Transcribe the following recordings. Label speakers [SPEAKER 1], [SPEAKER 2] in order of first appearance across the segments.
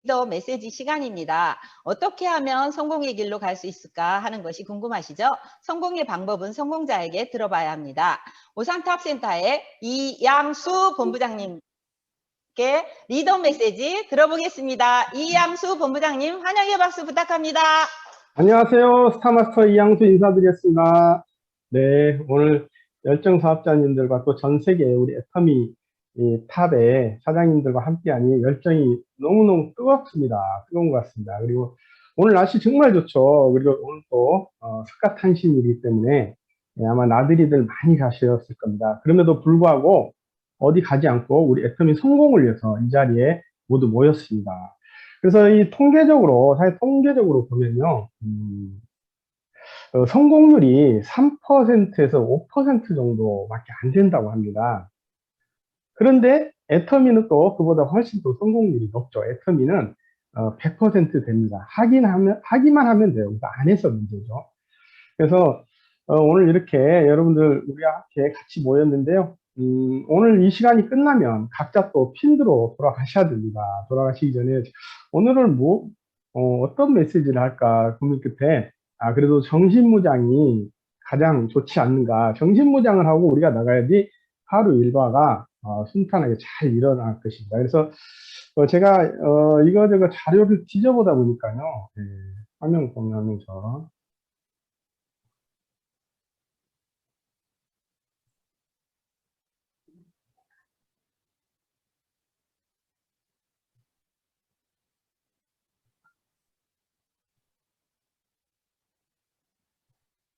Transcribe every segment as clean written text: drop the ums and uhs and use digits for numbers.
[SPEAKER 1] 리더 메시지 시간입니다. 어떻게 하면 성공의 길로 갈 수 있을까 하는 것이 궁금하시죠? 성공의 방법은 성공자에게 들어봐야 합니다. 오산탑센터의 이양수 본부장님께 리더 메시지 들어보겠습니다. 이양수 본부장님 환영의 박수 부탁합니다.
[SPEAKER 2] 안녕하세요. 스타마스터 이양수 인사드리겠습니다. 네, 오늘 열정 사업자님들과 또 전 세계 우리 애터미 탑의 사장님들과 함께하니 열정이 너무너무 뜨겁습니다. 뜨거운 것 같습니다. 그리고 오늘 날씨 정말 좋죠. 그리고 오늘 또 석가탄신일이기 때문에 아마 나들이들 많이 가셨을 겁니다. 그럼에도 불구하고 어디 가지 않고 우리 애터미 성공을 위해서 이 자리에 모두 모였습니다. 그래서 이 사실 통계적으로 보면요, 성공률이 3%에서 5% 정도밖에 안 된다고 합니다. 그런데 애터미는 또 그보다 훨씬 더 성공률이 높죠. 애터미는 100% 됩니다. 하기만 하면 돼요. 그러니까 안 해서 문제죠. 그래서 오늘 이렇게 여러분들 우리와 함께 같이 모였는데요. 오늘 이 시간이 끝나면 각자 또 핀드로 돌아가셔야 됩니다. 돌아가시기 전에 오늘은 어떤 메시지를 할까 고민 끝에 그래도 정신무장이 가장 좋지 않는가. 정신무장을 하고 우리가 나가야지 하루 일과가 순탄하게 잘 일어날 것입니다. 그래서 제가 이거저거 자료를 뒤져보다 보니까요. 화면 공유하면서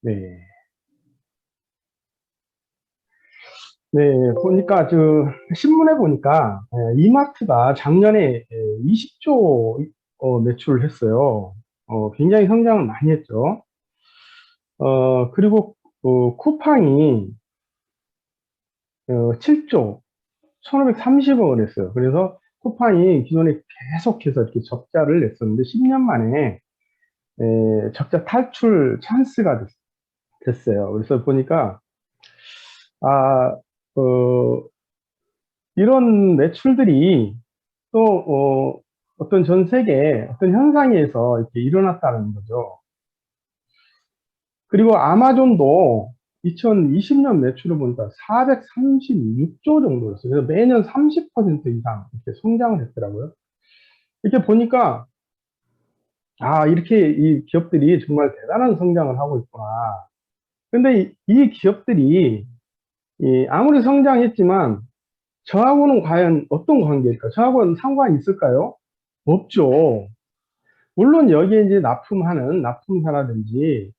[SPEAKER 2] 네. 네, 보니까, 신문에 보니까, 이마트가 작년에 20조 매출을 했어요. 굉장히 성장을 많이 했죠. 그리고, 쿠팡이 7조 1530억을 했어요. 그래서 쿠팡이 기존에 계속해서 이렇게 적자를 냈었는데, 10년 만에 적자 탈출 찬스가 됐어요. 그래서 보니까, 아, 이런 매출들이 또 어떤 전 세계 어떤 현상에서 이렇게 일어났다는 거죠. 그리고 아마존도 2020년 매출을 보니까 436조 정도였어요. 그래서 매년 30% 이상 이렇게 성장을 했더라고요. 이렇게 보니까 이렇게 이 기업들이 정말 대단한 성장을 하고 있구나. 근데 이 기업들이 아무리 성장했지만 저하고는 과연 어떤 관계일까? 저하고는 상관이 있을까요? 없죠. 물론 여기에 이제 납품사라든지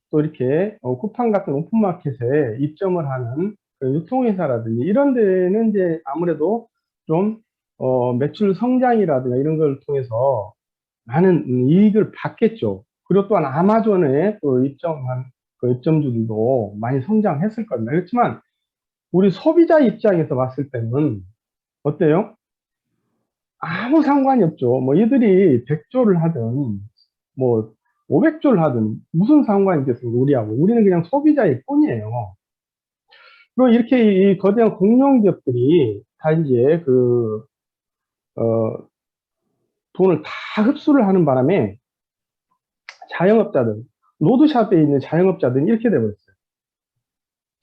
[SPEAKER 2] 또 이렇게 쿠팡 같은 오픈마켓에 입점을 하는 그 유통회사라든지 이런 데는 이제 아무래도 좀 매출 성장이라든가 이런 걸 통해서 많은 이익을 받겠죠. 그리고 또한 아마존에 또 입점한 그 입점주들도 많이 성장했을 겁니다. 그렇지만 우리 소비자 입장에서 봤을 때는 어때요? 아무 상관이 없죠. 뭐 얘들이 100조를 하든 뭐 500조를 하든 무슨 상관이 있겠습니까? 우리하고. 우리는 그냥 소비자일 뿐이에요. 그리고 이렇게 이 거대한 공룡기업들이 다 이제 돈을 다 흡수를 하는 바람에 자영업자들, 로드샵에 있는 자영업자들은 이렇게 돼버렸어요.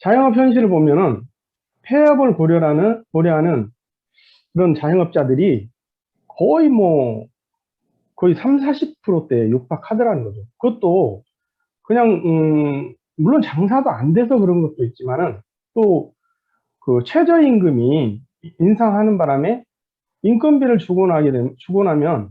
[SPEAKER 2] 자영업 현실을 보면은 폐업을 고려하는 그런 자영업자들이 거의 3, 40%대에 육박하더라는 거죠. 그것도 그냥 물론 장사도 안 돼서 그런 것도 있지만은 또 그 최저임금이 인상하는 바람에 인건비를 주고 나면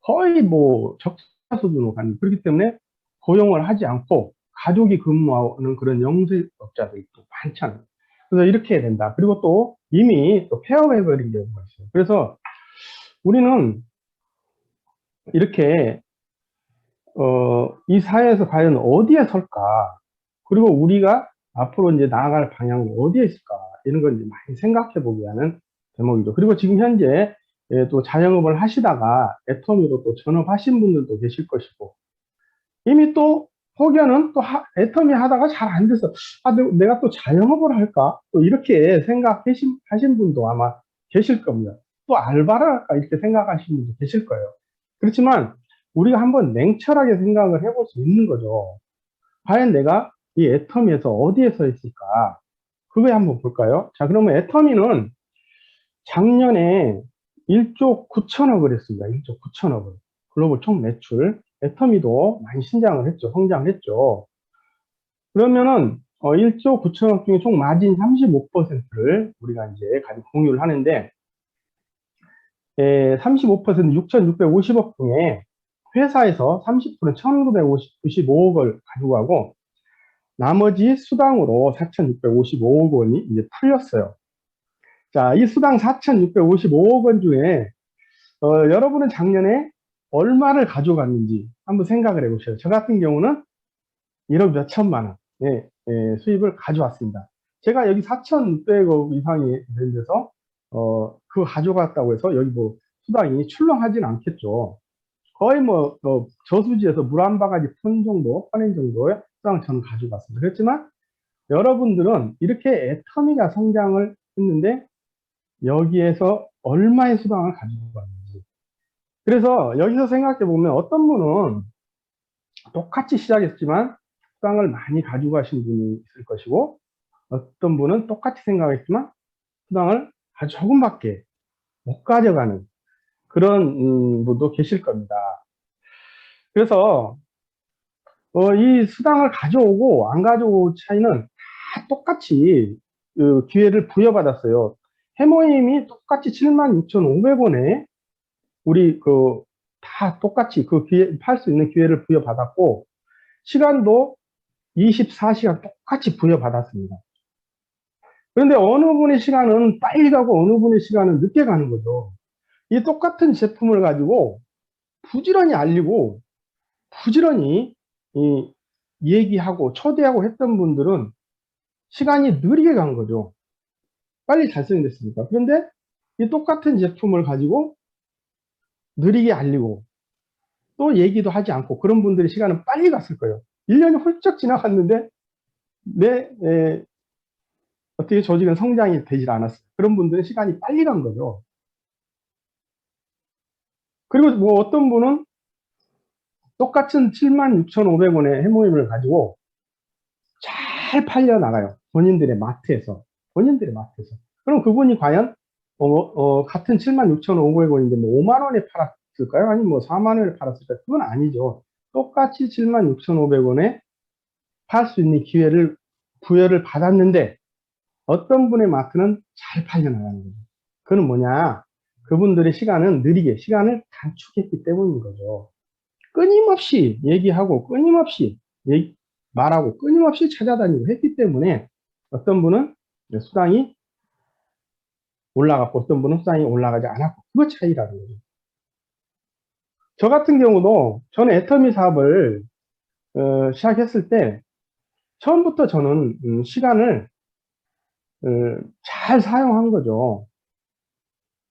[SPEAKER 2] 거의 뭐 적자 수준으로 가는, 그렇기 때문에 고용을 하지 않고 가족이 근무하는 그런 영세업자들이 또 많잖아요. 그래서 이렇게 해야 된다. 그리고 또 이미 또 폐업해버린 경우가 있어요. 그래서 우리는 이렇게 이 사회에서 과연 어디에 설까? 그리고 우리가 앞으로 이제 나아갈 방향은 어디에 있을까? 이런 걸 이제 많이 생각해 보게 하는 대목이죠. 그리고 지금 현재 또 자영업을 하시다가 애터미로 또 전업하신 분들도 계실 것이고, 이미 또 혹여는 또 애터미 하다가 잘 안 돼서 내가 또 자영업을 할까? 또 이렇게 생각하신 분도 아마 계실 겁니다. 또 알바를 할까 이렇게 생각하시는 분도 계실 거예요. 그렇지만 우리가 한번 냉철하게 생각을 해볼 수 있는 거죠. 과연 내가 이 애터미에서 어디에 서 있을까? 그거에 한번 볼까요? 자, 그러면 애터미는 작년에 1조 9천억을 했습니다. 1조 9천억을. 글로벌 총 매출. 애터미도 많이 신장을 했죠. 성장을 했죠. 그러면은 1조 9천억 중에 총 마진 35%를 우리가 이제 가지고 공유를 하는데 35% 6,650억 중에 회사에서 30%는 1,995억을 가지고 가고 나머지 수당으로 4,655억 원이 이제 풀렸어요. 자, 이 수당 4,655억 원 중에 여러분은 작년에 얼마를 가져갔는지 한번 생각을 해보세요. 저 같은 경우는 1억 몇천만 원 수입을 가져왔습니다. 제가 여기 4,600억 이상이 된 데서 그거 가져갔다고 해서 여기 뭐 수당이 출렁하진 않겠죠. 거의 뭐 저수지에서 물 한 바가지 푼 정도, 퍼낸 정도의 수당을 저는 가져갔습니다. 그렇지만 여러분들은 이렇게 애터미가 성장을 했는데 여기에서 얼마의 수당을 가지고 갔는지. 그래서 여기서 생각해 보면 어떤 분은 똑같이 시작했지만 수당을 많이 가지고 가신 분이 있을 것이고 어떤 분은 똑같이 생각했지만 수당을 아주 조금밖에 못 가져가는 그런 분도 계실 겁니다. 그래서 이 수당을 가져오고 안 가져오고 차이는 다 똑같이 기회를 부여받았어요. 해모임이 똑같이 76,500원에 우리 다 똑같이 그 기회, 팔 수 있는 기회를 부여받았고 시간도 24시간 똑같이 부여받았습니다. 그런데 어느 분의 시간은 빨리 가고 어느 분의 시간은 늦게 가는 거죠. 이 똑같은 제품을 가지고 부지런히 알리고 부지런히 얘기하고 초대하고 했던 분들은 시간이 느리게 간 거죠. 빨리 달성됐습니까? 그런데 이 똑같은 제품을 가지고 느리게 알리고 또 얘기도 하지 않고 그런 분들의 시간은 빨리 갔을 거예요. 1년이 훌쩍 지나갔는데 어떻게 조직은 성장이 되질 않았어요. 그런 분들은 시간이 빨리 간 거죠. 그리고 뭐 어떤 분은 똑같은 76,500원의 해모임을 가지고 잘 팔려나가요. 본인들의 마트에서. 본인들의 마트에서. 그럼 그분이 과연 같은 76,500원인데 뭐 5만 원에 팔았을까요? 아니면 뭐 4만 원에 팔았을까요? 그건 아니죠. 똑같이 76,500원에 팔 수 있는 기회를 부여를 받았는데 어떤 분의 마트는 잘 팔려나가는 거죠. 그건 뭐냐? 그분들의 시간은 느리게 시간을 단축했기 때문인 거죠. 끊임없이 얘기하고 끊임없이 말하고 끊임없이 찾아다니고 했기 때문에 어떤 분은 수당이 올라갔고 어떤 분은 수당이 올라가지 않았고 그거 차이라는 거죠. 저 같은 경우도 저는 애터미 사업을 시작했을 때 처음부터 저는 시간을 잘 사용한 거죠.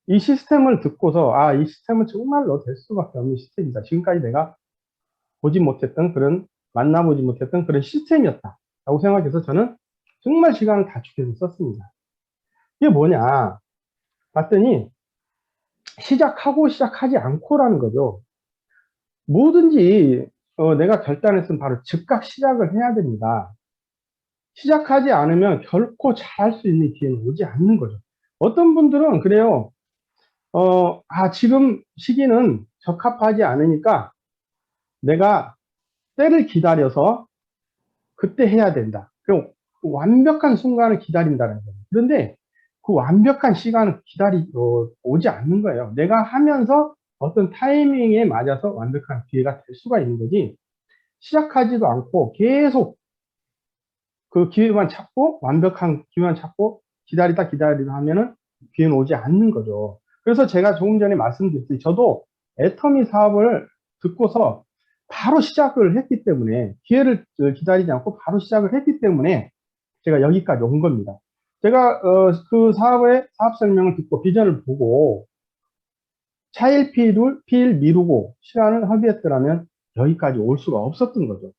[SPEAKER 2] 이 시스템을 듣고서 이 시스템은 정말로 될 수밖에 없는 시스템이다. 지금까지 내가 보지 못했던 그런 만나보지 못했던 그런 시스템이었다 라고 생각해서 저는 정말 시간을 단축해서 썼습니다. 이게 뭐냐 봤더니 시작하고 시작하지 않고라는 거죠. 뭐든지 내가 결단했으면 바로 즉각 시작을 해야 됩니다. 시작하지 않으면 결코 잘할 수 있는 기회는 오지 않는 거죠. 어떤 분들은 그래요. 지금 시기는 적합하지 않으니까 내가 때를 기다려서 그때 해야 된다. 그럼 완벽한 순간을 기다린다는 거예요. 그런데 그 완벽한 시간을 오지 않는 거예요. 내가 하면서 어떤 타이밍에 맞아서 완벽한 기회가 될 수가 있는 거지, 시작하지도 않고 계속 그 기회만 찾고, 완벽한 기회만 찾고, 기다리다 하면은 기회는 오지 않는 거죠. 그래서 제가 조금 전에 말씀드렸듯이 저도 애터미 사업을 듣고서 바로 시작을 했기 때문에, 기회를 기다리지 않고 바로 시작을 했기 때문에 제가 여기까지 온 겁니다. 제가 그 사업의 사업 설명을 듣고 비전을 보고 차일피일 미루고 시간을 허비했더라면 여기까지 올 수가 없었던 거죠.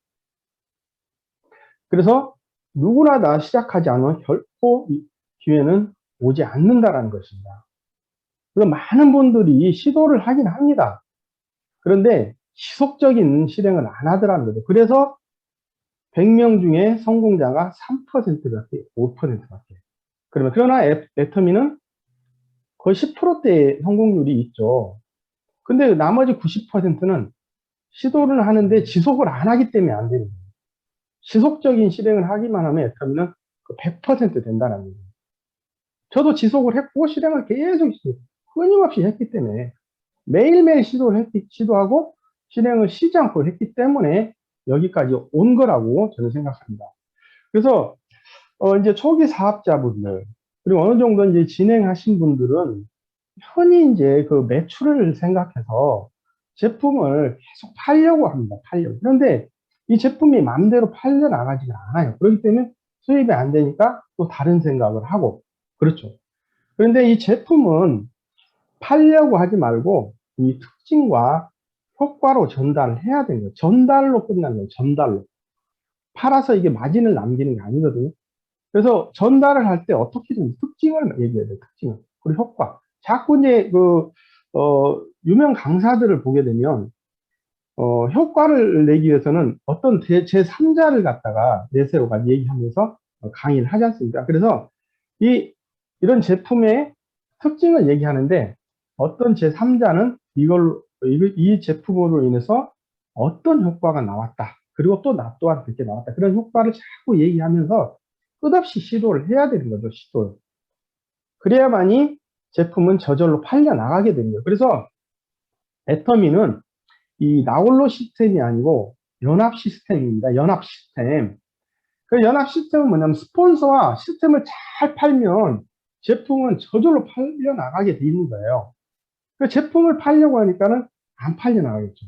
[SPEAKER 2] 그래서 누구나 다 시작하지 않으면 결코 기회는 오지 않는다라는 것입니다. 그래서 많은 분들이 시도를 하긴 합니다. 그런데 지속적인 실행을 안 하더라는 거죠. 그래서 100명 중에 성공자가 3%밖에, 5%밖에. 그러나 애터미는 거의 10%대의 성공률이 있죠. 근데 나머지 90%는 시도를 하는데 지속을 안 하기 때문에 안 되는 거예요. 지속적인 실행을 하기만 하면 애터미는 100% 된다는 거예요. 저도 지속을 했고 실행을 계속 끊임없이 했기 때문에 매일매일 시도하고 실행을 쉬지 않고 했기 때문에 여기까지 온 거라고 저는 생각합니다. 그래서 이제 초기 사업자분들 그리고 어느 정도 이제 진행하신 분들은 흔히 이제 그 매출을 생각해서 제품을 계속 팔려고 합니다. 그런데 이 제품이 마음대로 팔려 나가지가 않아요. 그렇기 때문에 수입이 안 되니까 또 다른 생각을 하고 그렇죠. 그런데 이 제품은 팔려고 하지 말고 이 특징과 효과로 전달을 해야 되는 거예요. 전달로 끝나는 거예요. 전달로. 팔아서 이게 마진을 남기는 게 아니거든요. 그래서 전달을 할 때 어떻게 좀 특징을 얘기해야 돼요. 특징을. 그리고 효과. 자꾸 이제 유명 강사들을 보게 되면, 효과를 내기 위해서는 어떤 제3자를 갖다가 내세워가 얘기하면서 강의를 하지 않습니까? 그래서 이런 제품의 특징을 얘기하는데 어떤 제3자는 이 제품으로 인해서 어떤 효과가 나왔다. 그리고 또 나 또한 그렇게 나왔다. 그런 효과를 자꾸 얘기하면서 끝없이 시도를 해야 되는 거죠. 시도를. 그래야만이 제품은 저절로 팔려 나가게 되는 거예요. 그래서 애터미는 이 나홀로 시스템이 아니고 연합 시스템입니다. 연합 시스템. 그 연합 시스템은 뭐냐면 스폰서와 시스템을 잘 팔면 제품은 저절로 팔려 나가게 돼 있는 거예요. 그 제품을 팔려고 하니까는 안 팔려 나가겠죠.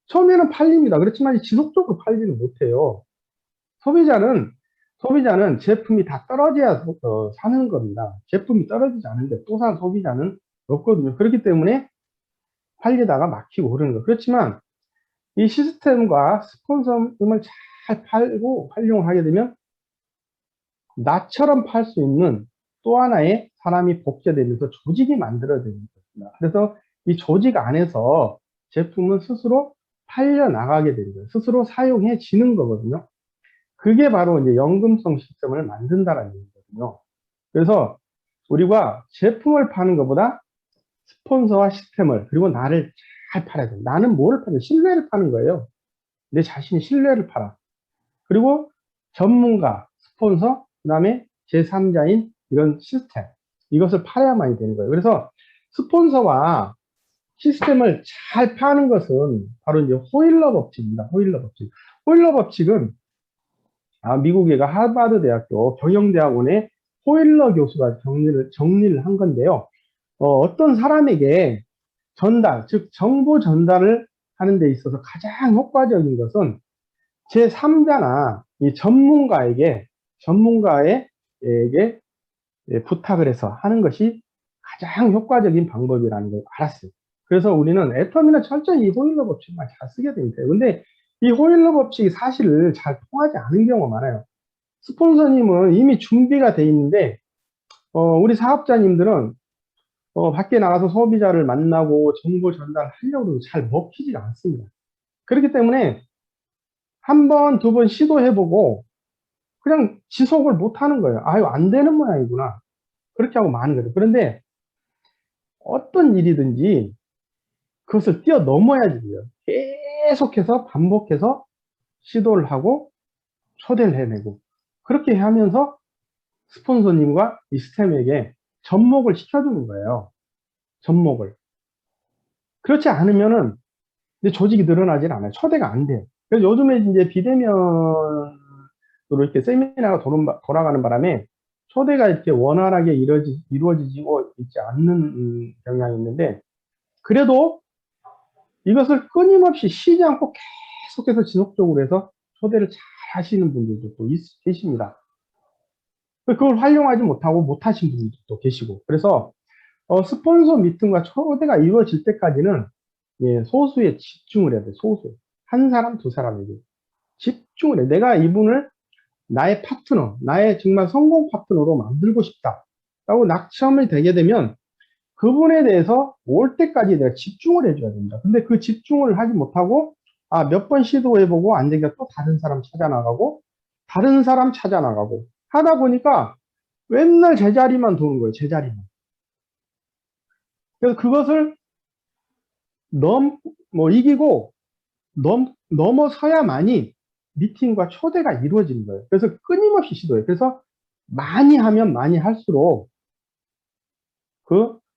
[SPEAKER 2] 처음에는 팔립니다. 그렇지만 지속적으로 팔지는 못해요. 소비자는 제품이 다 떨어져야 사는 겁니다. 제품이 떨어지지 않은데 또 산 소비자는 없거든요. 그렇기 때문에 팔리다가 막히고 그러는 거예요. 그렇지만 이 시스템과 스폰서임을 잘 팔고 활용을 하게 되면 나처럼 팔 수 있는 또 하나의 사람이 복제되면서 조직이 만들어지는 겁니다. 그래서 이 조직 안에서 제품은 스스로 팔려 나가게 되는 거예요. 스스로 사용해지는 거거든요. 그게 바로 이제 연금성 시스템을 만든다라는 얘기거든요. 그래서 우리가 제품을 파는 것보다 스폰서와 시스템을 그리고 나를 잘 팔아야 돼. 나는 뭐를 파는? 신뢰를 파는 거예요. 내 자신이 신뢰를 팔아. 그리고 전문가, 스폰서, 그 다음에 제3자인 이런 시스템 이것을 팔아야만이 되는 거예요. 그래서 스폰서와 시스템을 잘 파는 것은 바로 이제 호일러 법칙입니다. 호일러 법칙. 호일러 법칙은 미국의 하버드 대학교 경영대학원의 호일러 교수가 정리를 한 건데요. 어떤 사람에게 즉 정보 전달을 하는 데 있어서 가장 효과적인 것은 제3자나 이 전문가에게 부탁을 해서 하는 것이 가장 효과적인 방법이라는 걸 알았어요. 그래서 우리는 애터미는 철저히 이 호일러 법칙만 잘 쓰게 됩니다. 근데 이 호일러 법칙이 사실 잘 통하지 않은 경우가 많아요. 스폰서님은 이미 준비가 돼 있는데 우리 사업자님들은 밖에 나가서 소비자를 만나고 정보 전달하려고 해도 잘 먹히지 않습니다. 그렇기 때문에 한 번, 두 번 시도해보고 그냥 지속을 못하는 거예요. 아유, 안 되는 모양이구나. 그렇게 하고 마는 거죠. 그런데 어떤 일이든지 그것을 뛰어넘어야지 돼요. 계속해서 반복해서 시도를 하고 초대를 해내고 그렇게 하면서 스폰서님과 이 스템에게 접목을 시켜주는 거예요. 접목을. 그렇지 않으면은 이제 조직이 늘어나질 않아요. 초대가 안 돼요. 그래서 요즘에 이제 비대면으로 이렇게 세미나가 돌아가는 바람에 초대가 이렇게 원활하게 이루어지고 있지 않는 경향이 있는데 그래도 이것을 끊임없이 쉬지 않고 계속해서 지속적으로 해서 초대를 잘 하시는 분들도 또 계십니다. 그걸 활용하지 못하신 분들도 계시고 그래서 스폰서 미팅과 초대가 이루어질 때까지는 소수에 집중을 해야 돼. 소수. 한 사람, 두 사람에게 집중을 해. 내가 이분을 나의 파트너, 나의 정말 성공 파트너로 만들고 싶다. 라고 낙점이 되게 되면 그분에 대해서 올 때까지 내가 집중을 해줘야 됩니다. 근데 그 집중을 하지 못하고, 몇 번 시도해보고 안 되니까 또 다른 사람 찾아 나가고, 다른 사람 찾아 나가고, 하다 보니까 맨날 제자리만 도는 거예요, 제자리만. 그래서 그것을 이기고, 넘어서야만이 미팅과 초대가 이루어지는 거예요. 그래서 끊임없이 시도해요. 그래서 많이 하면 많이 할수록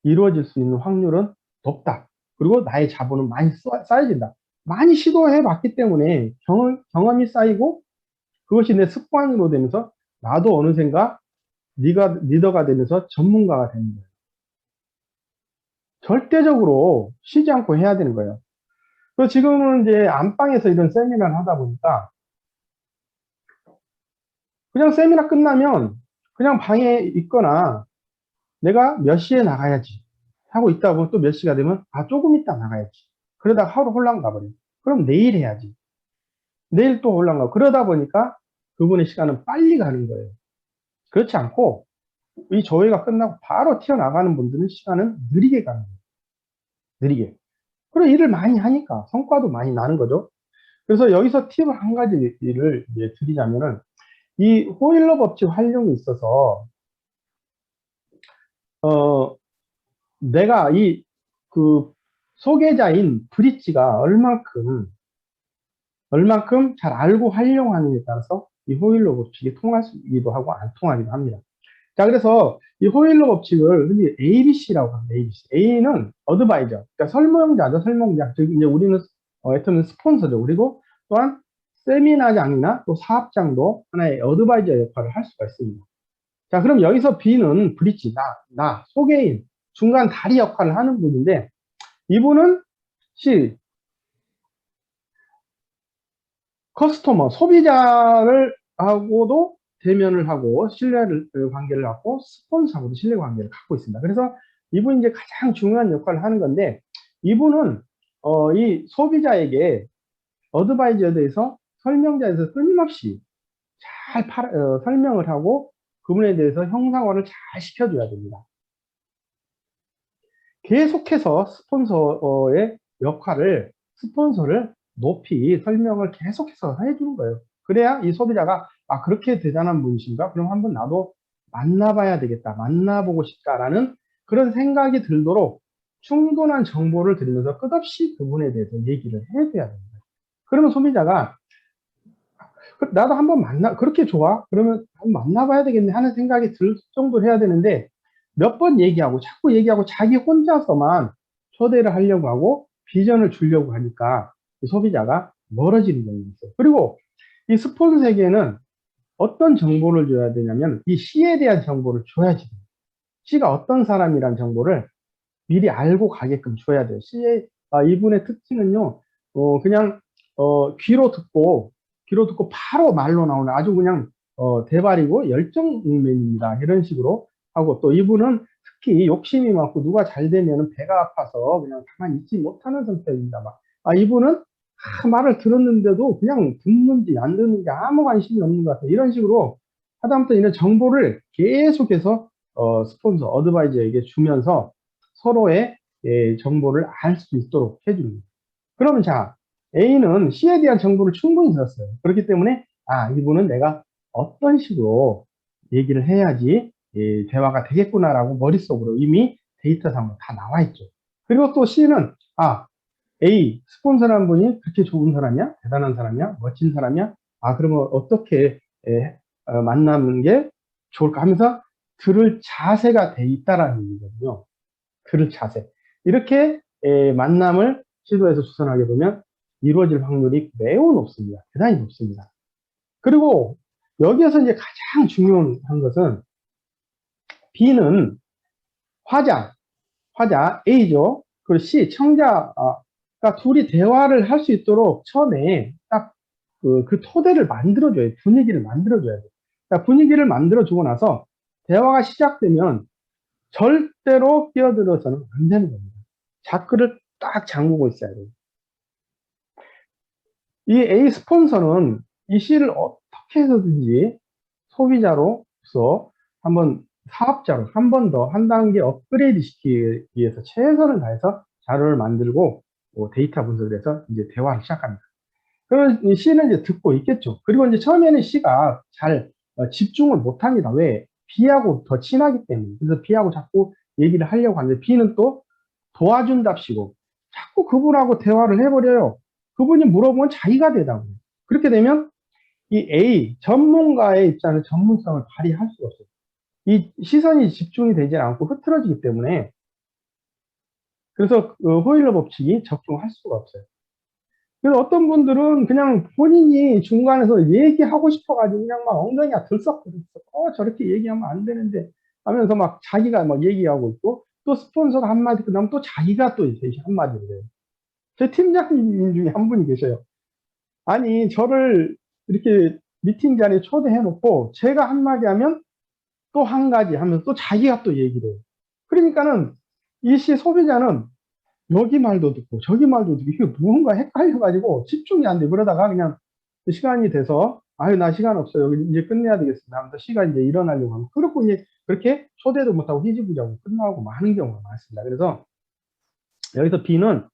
[SPEAKER 2] 이루어질 수 있는 확률은 높다. 그리고 나의 자본은 많이 쌓여진다. 많이 시도해 봤기 때문에 경험이 쌓이고 그것이 내 습관으로 되면서 나도 어느샌가 리더가 되면서 전문가가 되는 거예요. 절대적으로 쉬지 않고 해야 되는 거예요. 그래서 지금은 이제 안방에서 이런 세미나를 하다 보니까 그냥 세미나 끝나면 그냥 방에 있거나 내가 몇 시에 나가야지 하고 있다 보면 또 몇 시가 되면 조금 있다 나가야지. 그러다가 하루 홀랑 가버려요. 그럼 내일 해야지. 내일 또 홀랑 가고 그러다 보니까 그분의 시간은 빨리 가는 거예요. 그렇지 않고 이 조회가 끝나고 바로 튀어나가는 분들은 시간은 느리게 가는 거예요. 느리게. 그리고 일을 많이 하니까 성과도 많이 나는 거죠. 그래서 여기서 팁을 한 가지를 이제 드리자면은 이 호일러 법칙 활용에 있어서 내가 그 소개자인 브릿지가 얼만큼 잘 알고 활용하느냐에 따라서 이 호일러 법칙이 통하기도 하고 안 통하기도 합니다. 자, 그래서 이 호일러 법칙을 흔히 ABC라고 합니다. ABC. A는 어드바이저, 그러니까 설명자죠, 설명자. 즉, 이제 우리는, 애터미는 스폰서죠. 그리고 또한 세미나장이나 또 사업장도 하나의 어드바이저 역할을 할 수가 있습니다. 자, 그럼 여기서 B는 브릿지, 소개인, 중간 다리 역할을 하는 분인데, 이분은 C, 커스터머, 소비자를 하고도 대면을 하고 관계를 갖고 스폰서하고도 신뢰 관계를 갖고 있습니다. 그래서 이분이 이제 가장 중요한 역할을 하는 건데 이분은 이 소비자에게 어드바이저에 대해서 설명자에 대해서 끊임없이 잘 설명을 하고 그분에 대해서 형상화를 잘 시켜줘야 됩니다. 계속해서 스폰서를 높이 설명을 계속해서 해주는 거예요. 그래야 이 소비자가 그렇게 대단한 분이신가? 그럼 한번 나도 만나봐야 되겠다. 만나보고 싶다라는 그런 생각이 들도록 충분한 정보를 드리면서 끝없이 그분에 대해서 얘기를 해줘야 됩니다. 그러면 소비자가 나도 한번 그렇게 좋아? 그러면 한번 만나봐야 되겠네 하는 생각이 들 정도로 해야 되는데 몇 번 자꾸 얘기하고 자기 혼자서만 초대를 하려고 하고 비전을 주려고 하니까 소비자가 멀어지는 경우가 있어요. 그리고 이 스폰서에게는 어떤 정보를 줘야 되냐면 이 C에 대한 정보를 줘야지. C가 어떤 사람이란 정보를 미리 알고 가게끔 줘야 돼요. 이분의 특징은요, 그냥, 귀로 듣고 바로 말로 나오는 아주 그냥, 대발이고 열정맨입니다. 이런 식으로 하고 또 이분은 특히 욕심이 많고 누가 잘 되면은 배가 아파서 그냥 가만히 있지 못하는 성격입니다. 이분은 말을 들었는데도 그냥 듣는지 안 듣는지 아무 관심이 없는 것 같아요. 이런 식으로 하다못해 이런 정보를 계속해서 스폰서, 어드바이저에게 주면서 서로의 정보를 알 수 있도록 해줍니다. 그러면 자, A는 C에 대한 정보를 충분히 들었어요. 그렇기 때문에 이분은 내가 어떤 식으로 얘기를 해야지 대화가 되겠구나라고 머릿속으로 이미 데이터상으로 다 나와 있죠. 그리고 또 C는 A 스폰서라는 분이 그렇게 좋은 사람이야? 대단한 사람이야? 멋진 사람이야? 그러면 어떻게 만나는 게 좋을까 하면서 들을 자세가 돼 있다라는 얘기거든요. 들을 자세. 이렇게 만남을 시도해서 주선하게 되면 이루어질 확률이 매우 높습니다. 대단히 높습니다. 그리고 여기에서 이제 가장 중요한 것은 B는 화자 A죠. 그리고 C 청자가 둘이 대화를 할 수 있도록 처음에 딱 그 토대를 만들어줘요. 분위기를 만들어줘야 돼요. 그러니까 분위기를 만들어주고 나서 대화가 시작되면 절대로 끼어들어서는 안 되는 겁니다. 자크를 딱 잠그고 있어야 돼요. 이 A 스폰서는 이 C를 어떻게 해서든지 소비자로서 한번 사업자로 한 번 더 한 단계 업그레이드 시키기 위해서 최선을 다해서 자료를 만들고 데이터 분석을 해서 이제 대화를 시작합니다. 그럼 이 C는 이제 듣고 있겠죠. 그리고 이제 처음에는 C가 잘 집중을 못 합니다. 왜? B하고 더 친하기 때문에. 그래서 B하고 자꾸 얘기를 하려고 하는데 B는 또 도와준답시고 자꾸 그분하고 대화를 해버려요. 그분이 물어보면 자기가 대답을 해요. 그렇게 되면 이 A, 전문가의 입장에서 전문성을 발휘할 수가 없어요. 이 시선이 집중이 되지 않고 흐트러지기 때문에 그래서 그 호일러 법칙이 적용할 수가 없어요. 그래서 어떤 분들은 그냥 본인이 중간에서 얘기하고 싶어가지고 그냥 막 엉덩이가 들썩들썩 저렇게 얘기하면 안 되는데 하면서 막 자기가 막 얘기하고 있고 또 스폰서가 한마디 끝나면 또 자기가 또 이제 한마디를 해요. 제 팀장님 중에 한 분이 계셔요. 아니 저를 이렇게 미팅 자리에 초대해 놓고 제가 한마디 하면 또 한 가지 하면서 또 자기가 또 얘기를 해요. 그러니까는 이 시 소비자는 여기 말도 듣고 저기 말도 듣고 이게 무언가 헷갈려가지고 집중이 안 돼. 그러다가 그냥 시간이 돼서 아유 나 시간 없어요. 이제 끝내야 되겠습니다. 하면서 시간 이제 일어나려고 하면 그렇고 이제 그렇게 초대도 못하고 희지부지하고 끝나고 많은 경우가 많습니다. 그래서 여기서 B는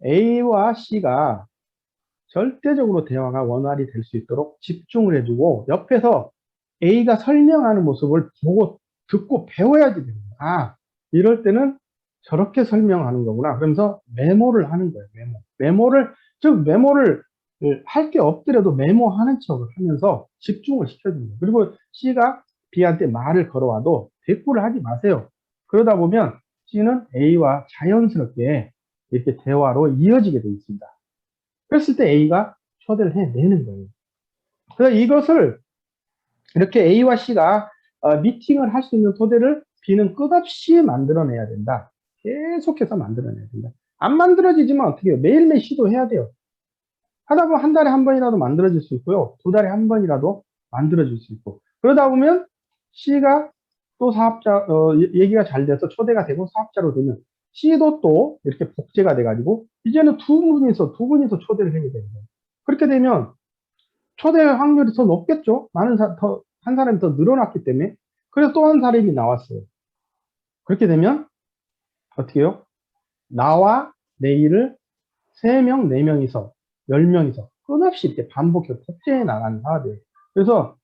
[SPEAKER 2] A와 C가 절대적으로 대화가 원활히 될 수 있도록 집중을 해주고 옆에서 A가 설명하는 모습을 보고 듣고 배워야지 됩니다. 아, 이럴 때는 저렇게 설명하는 거구나. 그러면서 메모를 하는 거예요. 메모를 할 게 없더라도 메모하는 척을 하면서 집중을 시켜줍니다. 그리고 C가 B한테 말을 걸어와도 대꾸를 하지 마세요. 그러다 보면 C는 A와 자연스럽게 이렇게 대화로 이어지게 되어 있습니다. 그랬을 때 A가 초대를 해내는 거예요. 그래서 이것을 이렇게 A와 C가 미팅을 할 수 있는 토대를 B는 끝없이 만들어내야 된다. 계속해서 만들어내야 된다. 안 만들어지지만 어떻게 해요? 매일매일 시도해야 돼요. 하다 보면 한 달에 한 번이라도 만들어질 수 있고요. 두 달에 한 번이라도 만들어질 수 있고. 그러다 보면 C가 또 사업자, 얘기가 잘 돼서 초대가 되고 사업자로 되면 C도 또 이렇게 복제가 돼가지고 이제는 두 분이서 초대를 하게 되는 거예요. 그렇게 되면 초대 확률이 더 높겠죠? 한 사람이 더 늘어났기 때문에. 그래서 또 한 사람이 나왔어요. 그렇게 되면 어떻게 해요? 나와 내일을 3명, 4명이서, 10명이서 끊없이 이렇게 반복해서 복제해 나가는 사업이에요. 그래서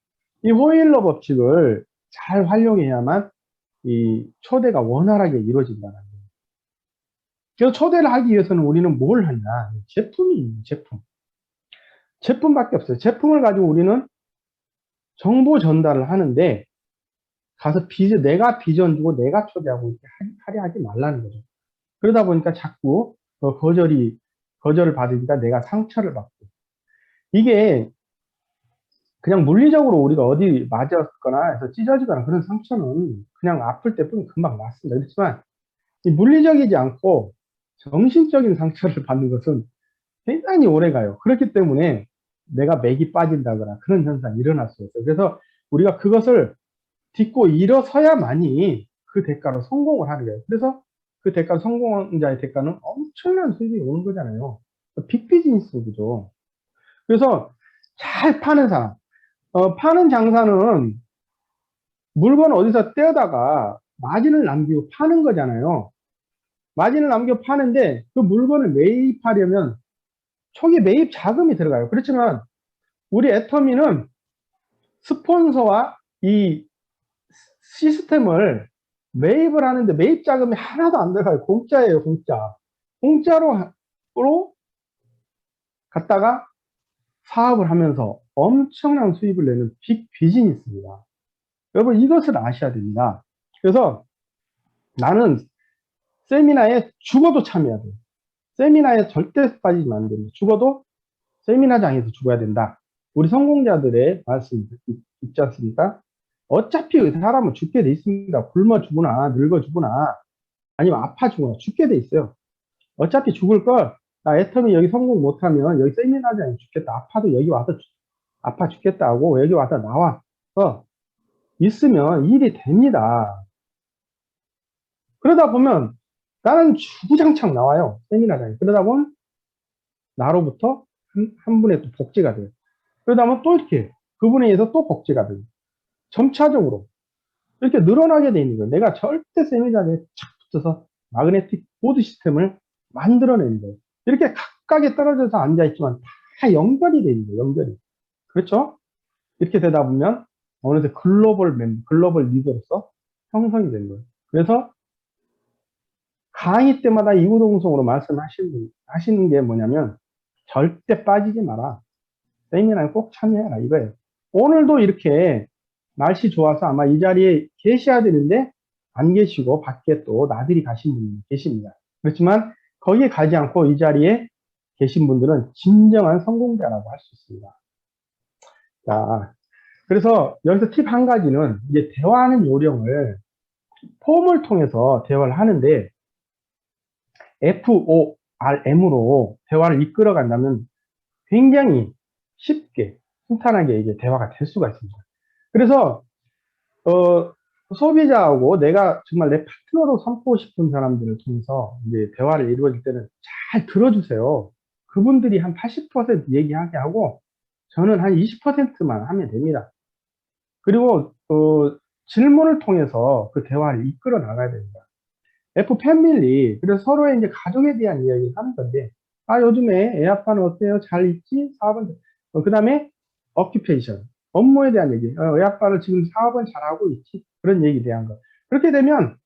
[SPEAKER 2] 이 호일러 법칙을 잘 활용해야만 이 초대가 원활하게 이루어진다는 거예요. 그래서 초대를 하기 위해서는 우리는 뭘 하냐? 제품이 있는 제품. 제품밖에 없어요. 제품을 가지고 우리는 정보 전달을 하는데 가서 내가 비전 주고 내가 초대하고 이렇게 하려 하지 말라는 거죠. 그러다 보니까 자꾸 거절을 받으니까 내가 상처를 받고. 이게 그냥 물리적으로 우리가 어디 맞았거나 해서 찢어지거나 그런 상처는 그냥 아플 때뿐 금방 낫습니다. 그렇지만 이 물리적이지 않고 정신적인 상처를 받는 것은 굉장히 오래 가요. 그렇기 때문에 내가 맥이 빠진다거나 그런 현상이 일어날 수 있어요. 그래서 우리가 그것을 딛고 일어서야만이 그 대가로 성공을 하는 거예요. 그래서 그 대가, 성공자의 대가는 엄청난 수익이 오는 거잖아요. 빅 비즈니스죠. 그래서 잘 파는 사람, 파는 장사는 물건 어디서 떼어다가 마진을 남기고 파는 거잖아요. 마진을 남겨 파는데 그 물건을 매입하려면 초기 매입 자금이 들어가요. 그렇지만 우리 애터미는 스폰서와 이 시스템을 매입을 하는데 매입 자금이 하나도 안 들어가요. 공짜예요, 공짜. 공짜로 갖다가 사업을 하면서 엄청난 수입을 내는 빅 비즈니스입니다. 여러분 이것을 아셔야 됩니다. 그래서 나는 세미나에 죽어도 참여해야 돼요. 세미나에 절대 빠지면 안 됩니다. 죽어도 세미나장에서 죽어야 된다. 우리 성공자들의 말씀 있지 않습니까? 어차피 사람은 죽게 돼 있습니다. 굶어 죽으나 늙어 죽으나 아니면 아파 죽으나 죽게 돼 있어요. 어차피 죽을 걸, 나 애터미 여기 성공 못하면 여기 세미나장에 죽겠다. 아파도 여기 와서 아파 죽겠다 하고 여기 와서 나와서 있으면 일이 됩니다. 그러다 보면 나는 주구장창 나와요. 세미나장에. 그러다 보면 나로부터 한 분의 또 복제가 돼요. 그러다 보면 또 이렇게 그분에 의해서 또 복제가 돼요. 점차적으로. 이렇게 늘어나게 돼 있는 거예요. 내가 절대 세미자리에 착 붙어서 마그네틱 보드 시스템을 만들어내는 거예요. 이렇게 각각에 떨어져서 앉아있지만 다 연결이 돼 있는 거예요. 연결이. 그렇죠? 이렇게 되다 보면 어느새 글로벌 리더로서 형성이 되는 거예요. 그래서 강의 때마다 이구동성으로 하시는 게 뭐냐면 절대 빠지지 마라. 세미나에 꼭 참여해라 이거예요. 오늘도 이렇게 날씨 좋아서 아마 이 자리에 계셔야 되는데 안 계시고 밖에 또 나들이 가신 분이 계십니다. 그렇지만 거기에 가지 않고 이 자리에 계신 분들은 진정한 성공자라고 할 수 있습니다. 자, 그래서 여기서 팁 한 가지는 이제 대화하는 요령을 폼을 통해서 대화를 하는데 FORM으로 대화를 이끌어 간다면 굉장히 쉽게 순탄하게 이게 대화가 될 수가 있습니다. 그래서 소비자하고 내가 정말 내 파트너로 삼고 싶은 사람들을 통해서 이제 대화를 이루어질 때는 잘 들어주세요. 그분들이 한 80% 얘기하게 하고 저는 한 20%만 하면 됩니다. 그리고 질문을 통해서 그 대화를 이끌어 나가야 됩니다. F 패밀리, 그래서 서로의 이제 가족에 대한 이야기를 하는 건데, 아, 요즘에 애 아빠는 어때요? 잘 있지? 사업은, 그 다음에 occupation, 업무에 대한 얘기. 애 아빠는 지금 사업은 잘하고 있지? 그런 얘기에 대한 거. 그렇게 되면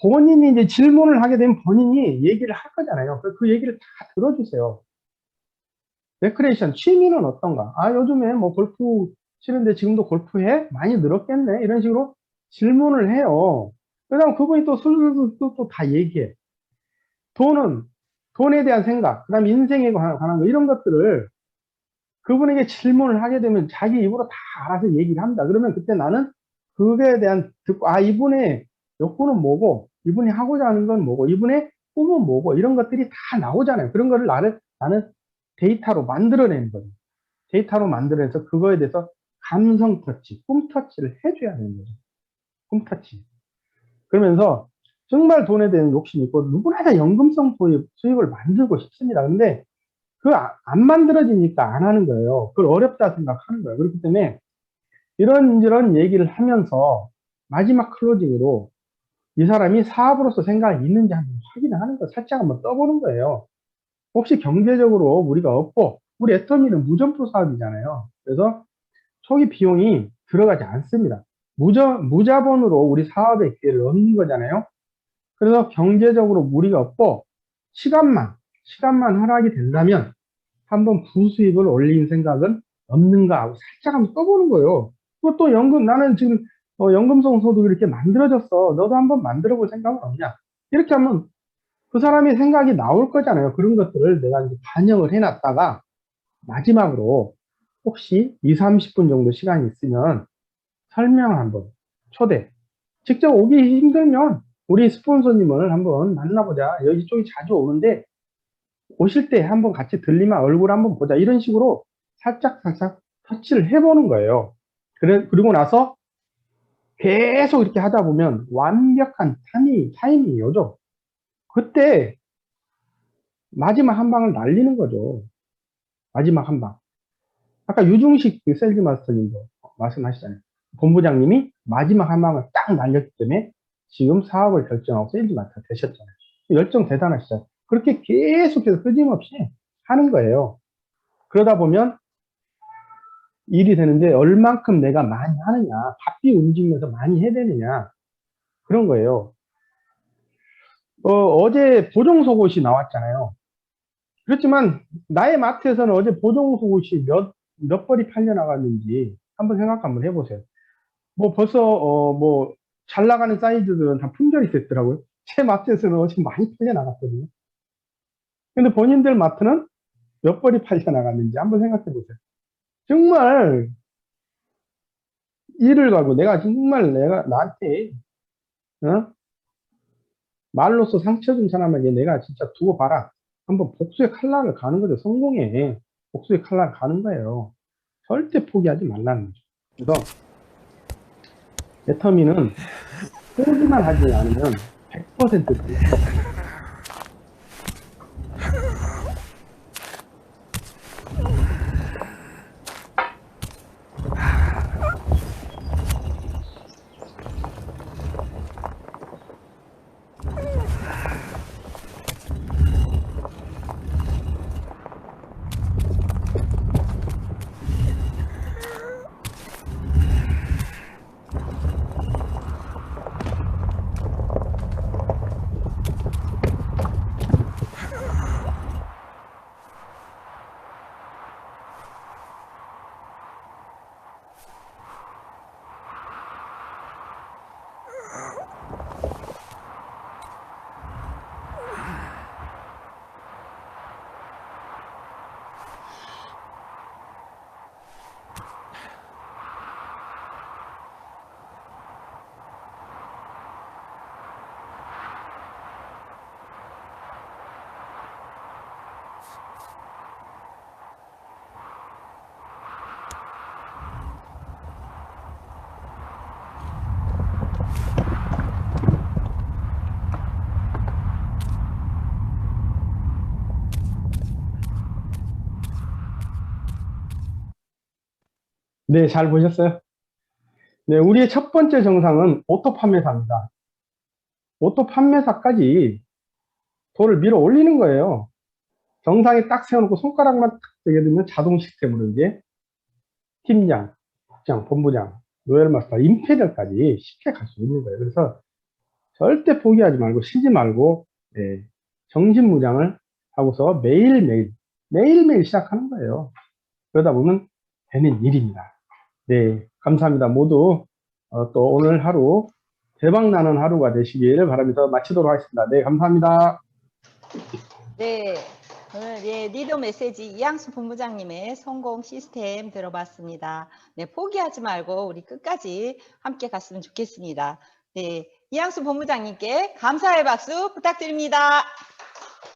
[SPEAKER 2] 본인이 이제 질문을 하게 되면 본인이 얘기를 할 거잖아요. 그 얘기를 다 들어주세요. 레크레이션, 취미는 어떤가? 아, 요즘에 뭐 골프 치는데 지금도 골프해? 많이 늘었겠네? 이런 식으로 질문을 해요. 그 다음 그분이 또 술술 또 다 얘기해. 돈에 대한 생각, 그 다음 인생에 관한 거, 이런 것들을 그분에게 질문을 하게 되면 자기 입으로 다 알아서 얘기를 합니다. 그러면 그때 나는 그거에 대한 듣고, 아, 이분의 욕구는 뭐고, 이분이 하고자 하는 건 뭐고, 이분의 꿈은 뭐고, 이런 것들이 다 나오잖아요. 그런 거를 나는 데이터로 만들어내는 거예요. 데이터로 만들어내서 그거에 대해서 감성 터치, 꿈 터치를 해줘야 되는 거죠. 꿈 터치. 그러면서 정말 돈에 대한 욕심이 있고 누구나 다 연금성 수입을 만들고 싶습니다. 근데 안 만들어지니까 안 하는 거예요. 그걸 어렵다 생각하는 거예요. 그렇기 때문에 이런 얘기를 하면서 마지막 클로징으로 이 사람이 사업으로서 생각이 있는지 한번 확인을 하는 거, 살짝 한번 떠보는 거예요. 혹시 경제적으로 우리가 없고, 우리 애터미는 무점포 사업이잖아요. 그래서 초기 비용이 들어가지 않습니다. 무자본으로 우리 사업의 기회를 얻는 거잖아요. 그래서 경제적으로 무리가 없고 시간만 허락이 된다면 한번 부수입을 올릴 생각은 없는가 하고 살짝 한번 써보는 거예요. 그것도 나는 지금 연금성 소득이 이렇게 만들어졌어. 너도 한번 만들어 볼 생각은 없냐? 이렇게 하면 그 사람의 생각이 나올 거잖아요. 그런 것들을 내가 이제 반영을 해놨다가 마지막으로 혹시 2, 30분 정도 시간이 있으면 설명 한번 초대. 직접 오기 힘들면 우리 스폰서님을 한번 만나보자. 여기 쪽이 자주 오는데 오실 때 한번 같이 들리면 얼굴 한번 보자. 이런 식으로 살짝 터치를 해보는 거예요. 그리고 나서 계속 이렇게 하다 보면 완벽한 타이밍이 오죠. 그때 마지막 한 방을 날리는 거죠. 마지막 한 방. 아까 유중식 셀즈 마스터님도 말씀하시잖아요. 본부장님이 마지막 한 방을 딱 날렸기 때문에 지금 사업을 결정하고 세일즈 마스터 되셨잖아요. 열정 대단하시죠. 그렇게 계속해서 끊임없이 하는 거예요. 그러다 보면 일이 되는데 얼만큼 내가 많이 하느냐, 바삐 움직이면서 많이 해야 되느냐, 그런 거예요. 어제 보정속옷이 나왔잖아요. 그렇지만 나의 마트에서는 어제 보정속옷이 몇 벌이 팔려 나갔는지 한번 생각 한번 해보세요. 뭐 벌써 뭐 잘 나가는 사이즈들은 다 품절이 됐더라고요. 제 마트에서는 어제 많이 팔려 나갔거든요. 근데 본인들 마트는 몇 벌이 팔려 나갔는지 한번 생각해 보세요. 정말 일을 가고 내가 정말 나한테 말로써 상처 준 사람에게 내가 진짜 두고 봐라. 한번 복수의 칼날을 가는 거죠. 성공에 복수의 칼날을 가는 거예요. 절대 포기하지 말라는 거죠. 그래서 애터미는 포기만 하지 않으면 100% 돼요. 네, 잘 보셨어요? 네, 우리의 첫 번째 정상은 오토 판매사입니다. 오토 판매사까지 도를 밀어 올리는 거예요. 정상에 딱 세워놓고 손가락만 딱 되게 되면 자동 시스템으로 이제 팀장, 국장, 본부장, 로열마스터, 임페리얼까지 쉽게 갈 수 있는 거예요. 그래서 절대 포기하지 말고 쉬지 말고 정신무장을 하고서 매일매일 시작하는 거예요. 그러다 보면 되는 일입니다. 네, 감사합니다. 모두 또 오늘 하루 대박나는 하루가 되시길 바라면서 마치도록 하겠습니다. 네, 감사합니다.
[SPEAKER 1] 네, 오늘 리더 메시지 이양수 본부장님의 성공 시스템 들어봤습니다. 네, 포기하지 말고 우리 끝까지 함께 갔으면 좋겠습니다. 네, 이양수 본부장님께 감사의 박수 부탁드립니다.